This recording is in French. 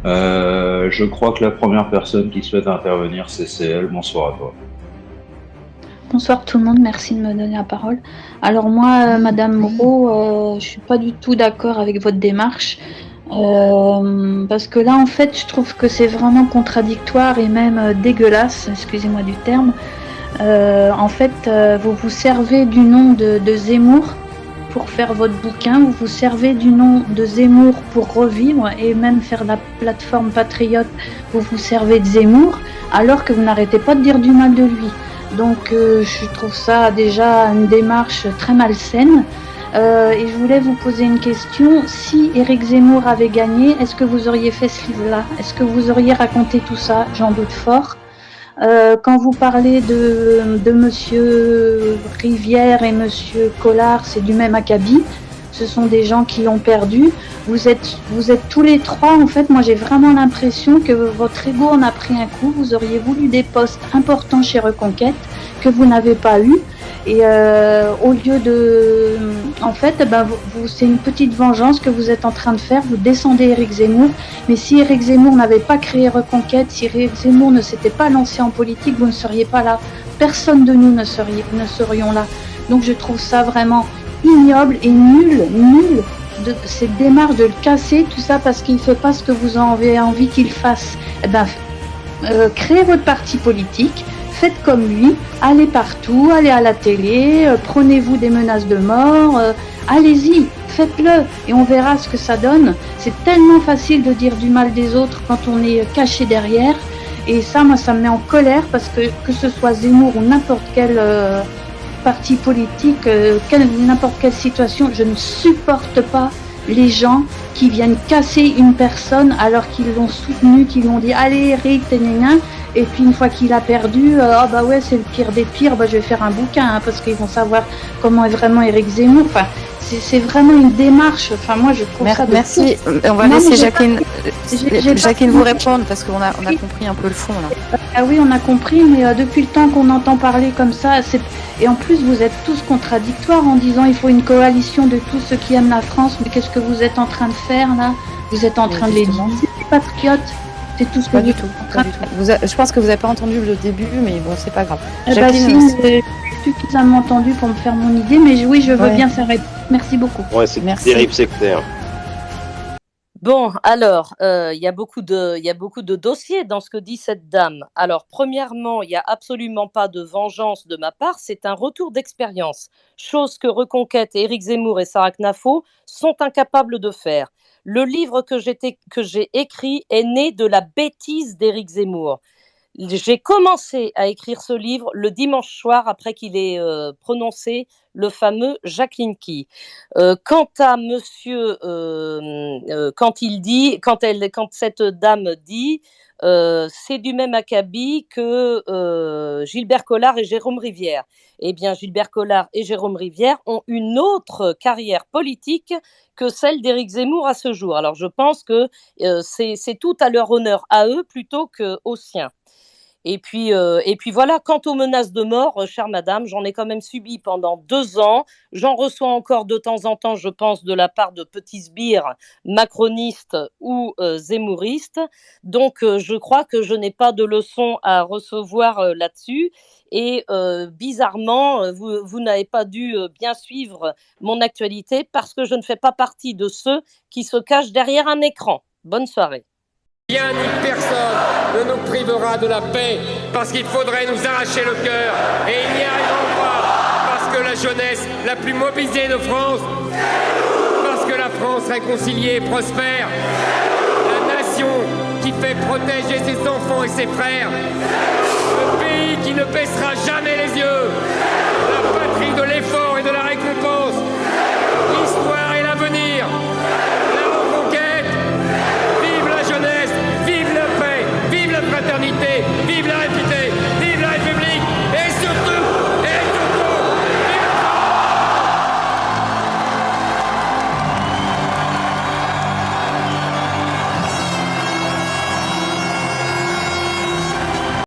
Je crois que la première personne qui souhaite intervenir, c'est CL. Bonsoir à toi. Bonsoir tout le monde, merci de me donner la parole. Alors moi, Madame Moreau, je suis pas du tout d'accord avec votre démarche, parce que là, en fait, je trouve que c'est vraiment contradictoire et même dégueulasse, excusez-moi du terme. En fait, vous vous servez du nom de Zemmour pour faire votre bouquin, vous vous servez du nom de Zemmour pour revivre et même faire la plateforme patriote, vous vous servez de Zemmour, alors que vous n'arrêtez pas de dire du mal de lui. Donc je trouve ça déjà une démarche très malsaine. Et je voulais vous poser une question. Si Éric Zemmour avait gagné, est-ce que vous auriez fait ce livre-là? Est-ce que vous auriez raconté tout ça? J'en doute fort. Quand vous parlez de Monsieur Rivière et Monsieur Collard, c'est du même acabit. Ce sont des gens qui ont perdu. Vous êtes tous les trois, en fait, moi j'ai vraiment l'impression que votre ego en a pris un coup. Vous auriez voulu des postes importants chez Reconquête que vous n'avez pas eu. Et au lieu de... En fait, c'est une petite vengeance que vous êtes en train de faire. Vous descendez Éric Zemmour. Mais si Éric Zemmour n'avait pas créé Reconquête, si Éric Zemmour ne s'était pas lancé en politique, vous ne seriez pas là. Personne de nous ne serions là. Donc je trouve ça vraiment ignoble et nul de cette démarche de le casser, tout ça parce qu'il ne fait pas ce que vous avez envie qu'il fasse. Créez votre parti politique, faites comme lui, allez partout, allez à la télé, prenez-vous des menaces de mort, allez-y, faites-le et on verra ce que ça donne. C'est tellement facile de dire du mal des autres quand on est caché derrière, et ça, moi, ça me met en colère parce que ce soit Zemmour ou n'importe quel parti politique, n'importe quelle situation, je ne supporte pas les gens qui viennent casser une personne alors qu'ils l'ont soutenu, qu'ils l'ont dit allez Eric, et puis une fois qu'il a perdu, ouais c'est le pire des pires, je vais faire un bouquin parce qu'ils vont savoir comment est vraiment Éric Zemmour. Enfin, c'est vraiment une démarche. Enfin, moi je trouve ça. Merci. On va laisser Jacqueline vous répondre parce qu'on a compris un peu le fond là. Ah oui, on a compris, mais depuis le temps qu'on entend parler comme ça, et en plus vous êtes tous contradictoires en disant il faut une coalition de tous ceux qui aiment la France. Mais qu'est-ce que vous êtes en train de faire là? Vous êtes en train de les diviser, les patriotes. C'est tout ce que pas du tout. Je pense que vous n'avez pas entendu le début, mais bon, c'est pas grave. Jacqueline, j'ai suffisamment entendu pour me faire mon idée, mais oui, je veux bien faire réponse. Merci beaucoup. Ouais, c'est terrible sectaire. Bon, alors, il y a beaucoup de dossiers dans ce que dit cette dame. Alors, premièrement, il n'y a absolument pas de vengeance de ma part, c'est un retour d'expérience, chose que Reconquête, Éric Zemmour et Sarah Knafo sont incapables de faire. Le livre que j'ai écrit est né de la bêtise d'Éric Zemmour. J'ai commencé à écrire ce livre le dimanche soir après qu'il ait prononcé le fameux Jacqueline Key. Quant à monsieur, quand cette dame dit c'est du même acabit que Gilbert Collard et Jérôme Rivière. Eh bien, Gilbert Collard et Jérôme Rivière ont une autre carrière politique que celle d'Éric Zemmour à ce jour. Alors, je pense que c'est tout à leur honneur à eux plutôt qu'au sien. Et puis voilà, quant aux menaces de mort, chère madame, j'en ai quand même subi pendant 2 ans. J'en reçois encore de temps en temps, je pense, de la part de petits sbires macronistes ou zemmouristes. Donc, je crois que je n'ai pas de leçon à recevoir là-dessus. Et bizarrement, vous n'avez pas dû bien suivre mon actualité parce que je ne fais pas partie de ceux qui se cachent derrière un écran. Bonne soirée. Rien ni personne ne nous privera de la paix parce qu'il faudrait nous arracher le cœur et ils n'y arriveront pas parce que la jeunesse la plus mobilisée de France, parce que la France réconciliée et prospère, la nation qui fait protéger ses enfants et ses frères, le pays qui ne baissera jamais les yeux.